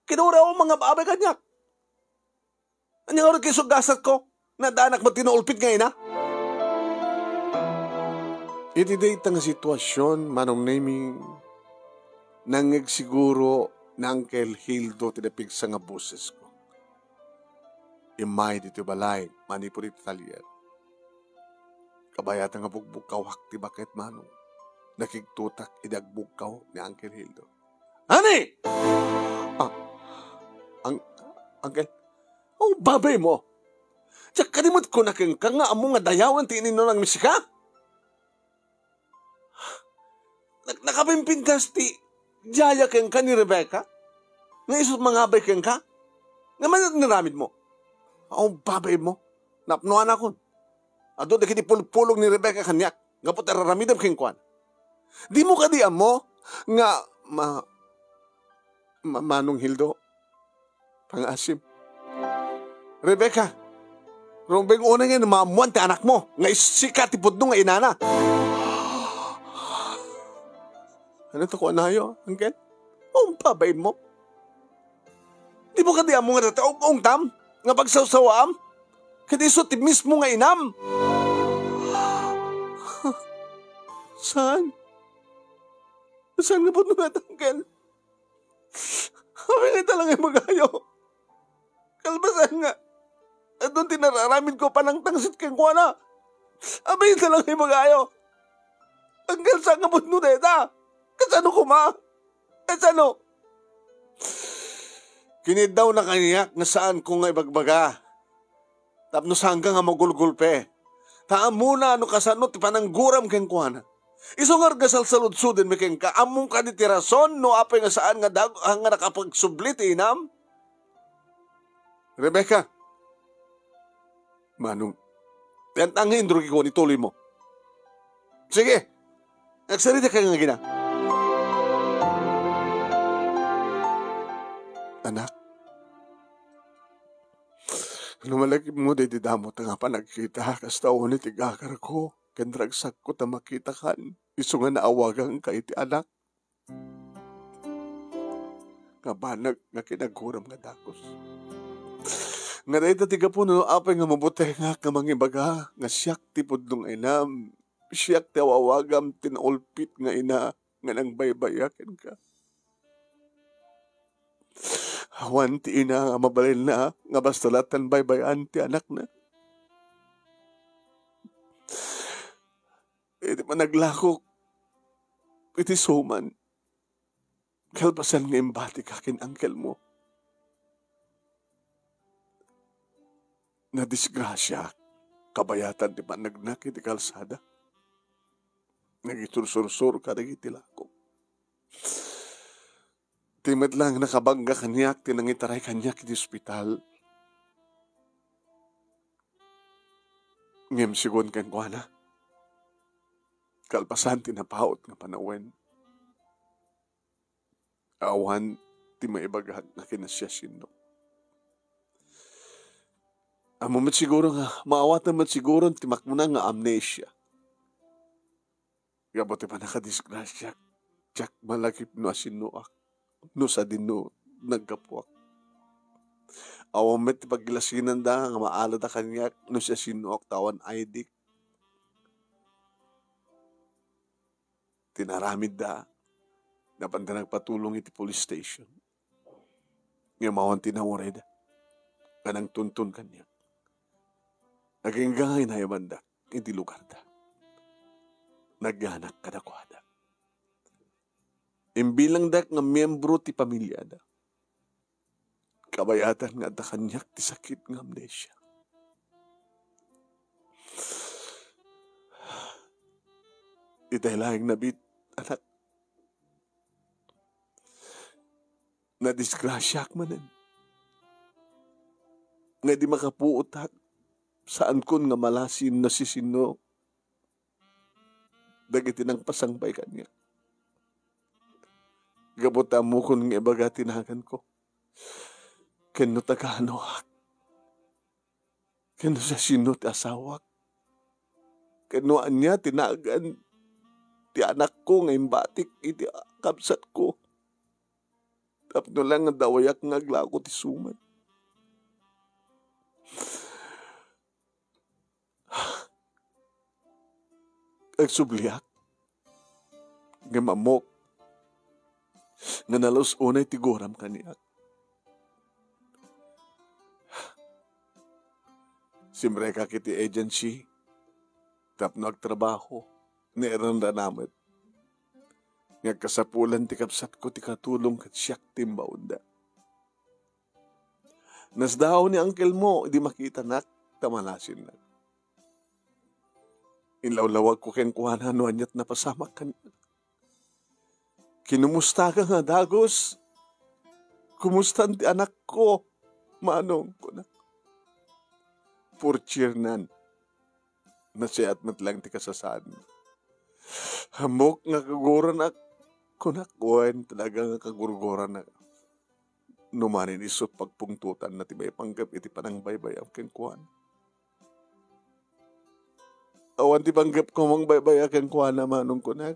Kinura ako mga baabay kanyak. Anyang oras kayo sugasat ko, na daanak mo tinuulpit ngayon, ha? Iti data nga sitwasyon, manong naming, nangig siguro na Uncle Hildo tinapig sa nga boses ko. Imay dito balay, manipuri talyer. Kabayata nga bugbog kawak ti bakit manong. Nakigtutak idagbugkaw ni Uncle Hildo. Ani! Uncle, babay mo. Tsak kanimot ko na kang nga amo nga dayawan ti inino ng misika? Nakapimpintas ti jaya kang ka ni Rebecca? Nga isot mangabay kang ka? Nga man niramid mo. Babay mo. Napnuan ako. Ado na kinipulpulong ni Rebecca kanyak. Nga po tararamidam kang kwan. Di mo kadiam mo nga Manong Hildo pangasim. Rebecca, rumbeng una nga namamuan ti anak mo nga isikat ti pudno nga inana. Ano to ko anayo, Uncle? Babay mo. Di mo kadiam mo nga nataong tam nga pagsawsawam kadi so ti mismo nga inam. Saan? Saan nga po numatanggal? Kami nga talaga magayo. Kalbasan nga. At doon tinararamid ko pa ng tangsit kang kuwana. Abay talaga magayo. Hanggang saan nga po nuneta? Kasano ko ma? Kasano? Kinid daw na kaniyak nga saan ko nga ibagbaga. Tapos hanggang nga magulgulpe. Taan muna ano kasano ti panangguram kang kuwana. Isungar nga salsaludsuden mi keng ka, among ka di tirason, no apay nga saan nga nga nakapagsublit, inam? Rebecca, manong, yan ang hindro ko, ituloy mo. Sige, nagsalita ka nga gina. Anak, lumalaki mo di damot nga pa nagkita, kasta unit igakar ko, kandragsak ko ta makita kan, iso nga naawagang ka iti anak. Nga banag nga kinaguram nga dakos. Nga dahil tiga po no, apay nga mabuti nga mangibaga, nga siyak ti pudlong inam, siyak ti awawagam tinaulpit nga ina, nga nang baybayakin ka. Awan ti ina nga mabalil na, nga basta latan baybayan ti anak na. Iti pa naglakok, iti suman, kalpasan nga imbati ka kin angkel mo. Na disgrasya, kabayatan ti panagnak iti kalsada. Nagitursur-sur ka rin iti lakok. Timad lang nakabangga kanyak, tinangitaray kanyak iti ospital. Ngem sigon ken kuana. Kalpasan tinapaot nga panawen. Awan ti maibaghat na kinasya sino. Amo met siguro nga, maawatan met siguro timak mo na nga amnesia. Gabote pa nakadisgrasya, tsak malakip no asinuak. No sa dino nagkapuak. Awang met paglasinan da nga maalad kanyak no siya sinuak tawan ID. Tinaramid da napanda nagpatulong iti police station. Nga mawan tinawaray da. Kanang tuntun kanyak. Naging gangay na yamanda iti lugar da. Nagyanak kadakwada. Imbilang dak nga miyembro ti pamilya da. Kabayatan nga da kanyak ti sakit nga amnesia. Itay lahing nabit, anak. Nadisgrasyak manen. Nga di makapuutak saan kun nga malasin na sisino. Dagiti nang pasangbay kanya. Gabota mo kun nga ibaga tinagan ko. Kano tagahanoak. Kano sa sino ti asawak. Kano anya tinagan ti anak ko nga imbatik iti kapsat ko. Tapno lang nga dawayak nga aglago ti suman. Agsubliak. Nga mamok. Nga nalos unay tiguram kaniyak. Simre ka kiti agency. Tapno agtrabaho. Neeranda namet. Nga kasapulan ti kapsat ko ti katulong kat siyak timbaunda. Nasdaw ni angkel mo, di makita nak, tamalasin na. Inlawlawag ko ken kuhanan no anyat na pasamak kanina. Kinumusta ka nga dagos? Kumusta ti anak ko? Manong ko na. Purchir nan. Nasiyat matlang ti kasasaan. Hamok nga kaguran ak. Kunakuen talaga nga kagurguran na. Numanin isot pagpungtutan na tibay panggap iti panang baybay ang kenkuan. Awan ti panggap ko mong baybay ang kenkuan na manong kunak.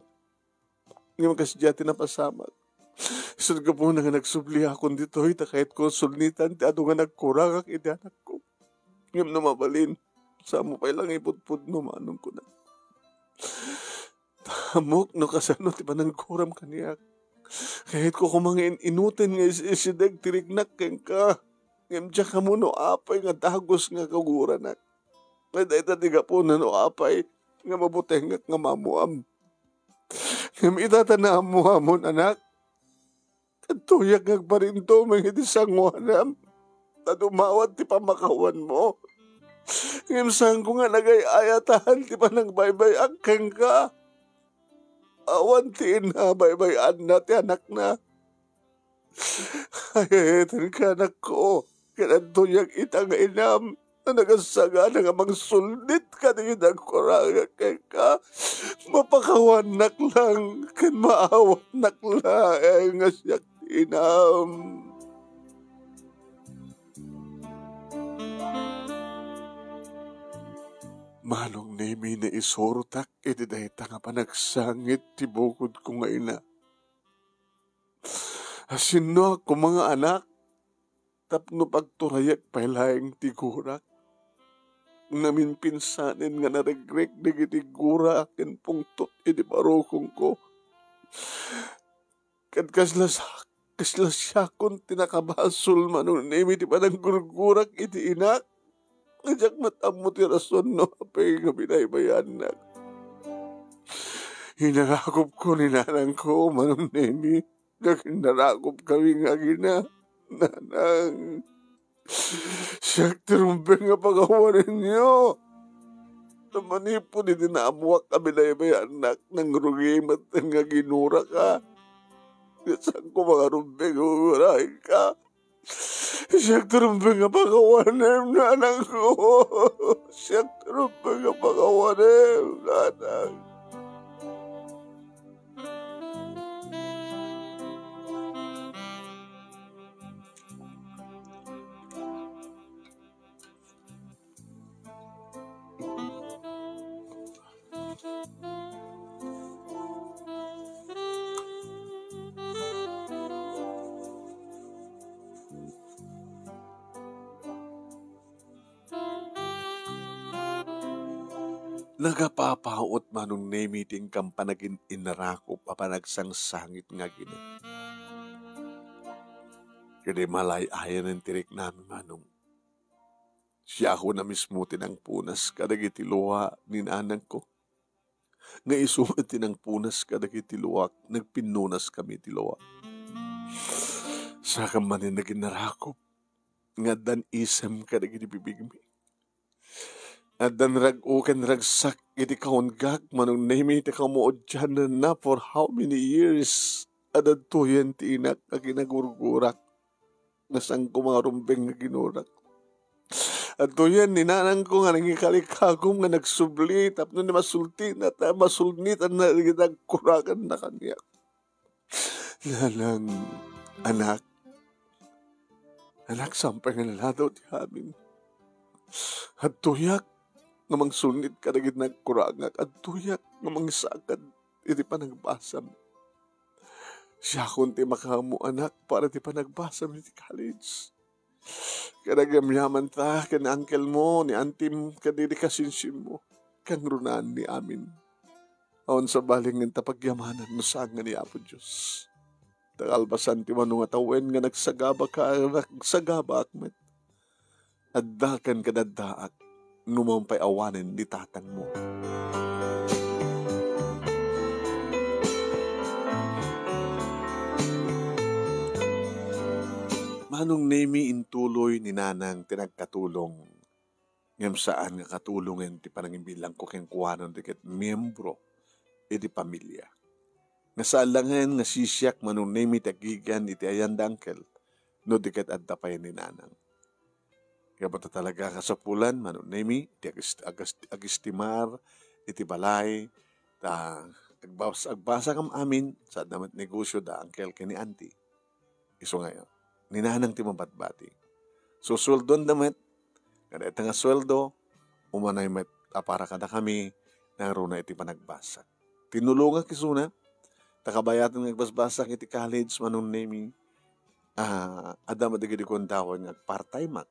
Ngayon kasi diyati na pasamak. Isod ka po na nga nagsubli akong dito. Ita kahit ko sulnitan ti ano nga nagkurang ak iti anak ko. Ngayon na mabalin. Sa mo pa ilang ipudpud no manong kunak. Tamok no kasano ti panang kuram kaniyak. Kahit ko kumangin inutin nga isidag tirignak ken ka. Ngem diya ka mo no apay nga dagos nga kaguran nak. Nga dahita tiga po na no apay nga mabuteng nga mamuam. Ngem itatana mo hamon anak. Katuyak ngagparinto mga iti sangwanam. Tadumawat ti pamakawan mo. Ngem saan ko nga nagay-ayatahan ti panang baybay akeng ka. Awan ti ina, baybayan na ti anak na. Ay, ka anak ko. Kanadto yung itang inam na nagasaga na nga mangsuldit ka na yung nagkuranga kay ka. Mapakawanak lang, kan maawanak lang, nga siya inam. Manong nemi na isortak, iti dayta nga panagsangit, tibukod ko nga ina. Asino ako mga anak, tapno pagturayak pailaing tigurak. Namin pinsanin nga naregrek na gitigura akin pungtot, iti barokong ko. Kad kasla siya kung tinakabasol manong nemi, ti panang gurgurak iti inak. Ngajak matamot yung rason no, apay nga binaybayan na. Hinangakop ko ni nanang ko, manong nemi. Nakindarakop kami nga gina. Nanang, siyak tirumbeng nga pagawarin niyo. Namanipo ni dinamuak kami binaybayan na nang rugimat nga ginura ka. Saan ko mga rumbeng uray ka? Siyak terumbang nga pagawanem, nanang ko. Siyak terumbang nga pagawanem, nanang. Nagapapaot manong nemiting kang panagin inarakop papanagsangsangit nga gina. Kaya malay ayan ang tirik namin manong. Siya ako na mismo tinang punas kadagiti luwa ni nanang ko. Nga isumat tinang punas kadagiti luwa, nagpinunas kami ti luwa. Sa kamanin naging narakop, nga dan isam kadagiti bibigmi. At dan rag-ukan ragsak iti kaunggag manong nemi iti kamuod dyan na for how many years adad tuyan ti inak na ginagurgurak na sang kumarumbeng na ginurak. At tuyan ni nanang ko nga nangikalikagom nga nagsubli tapno ni masulti na ta masulnit at nagkurakan na kanya. Nanang anak sampay nga naladaw ti amin. At tuyak nga mangsunit ka naging nagkurangak at tuyak nga mangisakad iti panagbasam. Siya kunti makamu anak para ti panagbasam iti college. Kanagamyaman ta kan uncle mo ni antim kadiri kasinsin mo kang runan ni amin. Aon sa baling ng tapagyamanan no saan nga ni Apo Diyos. Tagalbasan ti manong atawen nga nagsagaba akmet. Addakan kadadaak numampay awanin di tatang mo. Manong nemi intuloy ni nanang tinagkatulong. Ngam saan nga katulungan ti panangimbilang ko keng kuwanon ti ket miyembro iti pamilya. Nga saalangan nga sisyak manong nemi tagigan iti ayan dangkel no di ket adda pay ni nanang. Kaya ba talaga kasapulan, manong nemi, iti agistimar, iti balay, agbasa kam amin, sa damat negosyo da angkel kini auntie. Iso ngayon, ninanang ti mabatbati. So, sweldon damat, kada ita nga sweldo, umanay met apara kada kami, naruna iti panagbasa. Tinulungan kisuna, takabayatan ng nagbasbasak iti college, manong nemi, adama digidi kong tawag nga part-time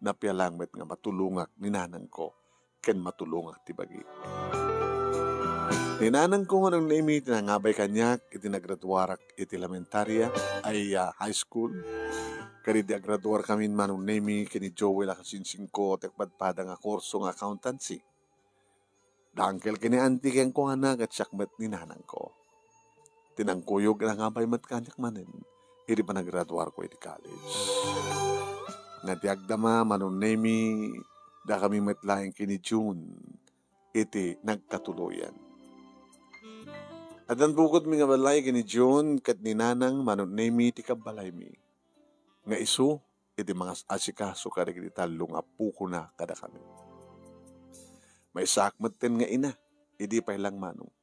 napialangmet nga matulungak ni nanang ko ken matulungak ti bagi. Ni nanang ko nga nang nemi tinangabay kanyak iti nagraduarak iti elementarya ay high school. Kadi di agraduar kami manong nemi kini Joel akasinsing ko tekpadpada nga kurso nga accountancy. Dangkel kini auntie ken ko anak at syakmet ni nanang ko. Tinangkuyog nga ngabay mat kanyak manen iti panagraduar ko iti college. Nga ti agdama manong nemi da kami metlaeng kini June iti nagkatuluyan. At ang bukod mi nga balay gini John kat ni nanang manon nemi ti kabalay mi. Nga isu iti mga asikaso kada giti talo nga puko na kada kami. May sakmaten nga ina, idi pa ilang manong.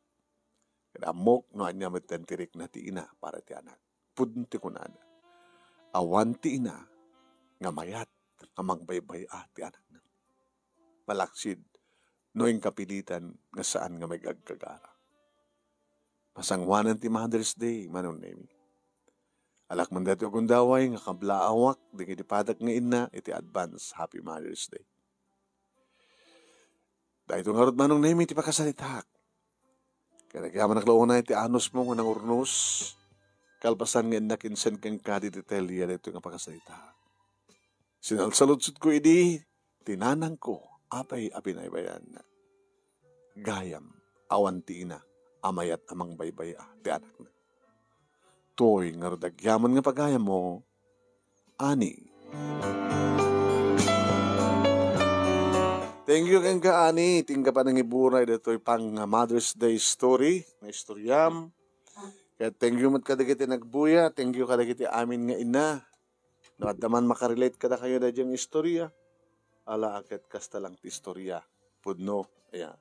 Kada amok no anya maten tirik na ti ina para ti anak. Pudunti ko nada. Awan ti ina nga mayat nga magbaybay ti anak na. Malaksid no yung kapilitan nga saan nga may gagkagara. Pasangwanan ti Mother's Day, manon nemi. Alak man dati akong daway nga kablaawak, di kiti padak nga ina, iti advance Happy Mother's Day. Dahil itong harot manong nemi, iti pakasalitak. Kaya nagyaman naklaw na iti anos mo nga nang urnos, kalpasan nga inakinsen kang kadiditelya na ito nga pakasalitak. Sinalsaludsud ko idi, tinanang ko, apay apinaybayan na. Gayam, awan ti ina, amayat amang baybay ti anak na. Toy nga radagyaman nga pagayam mo, ani. Thank you kang kaani, tingka pa nang iburay dato'y pang Mother's Day story, na istoryam. Kaya thank you mat kadagiti nagbuya, thank you kadagiti amin nga ina. Nakadaman makarelate kada kayo na diyang istorya. Ala akit kasta lang ti istorya. Pudno, ayan.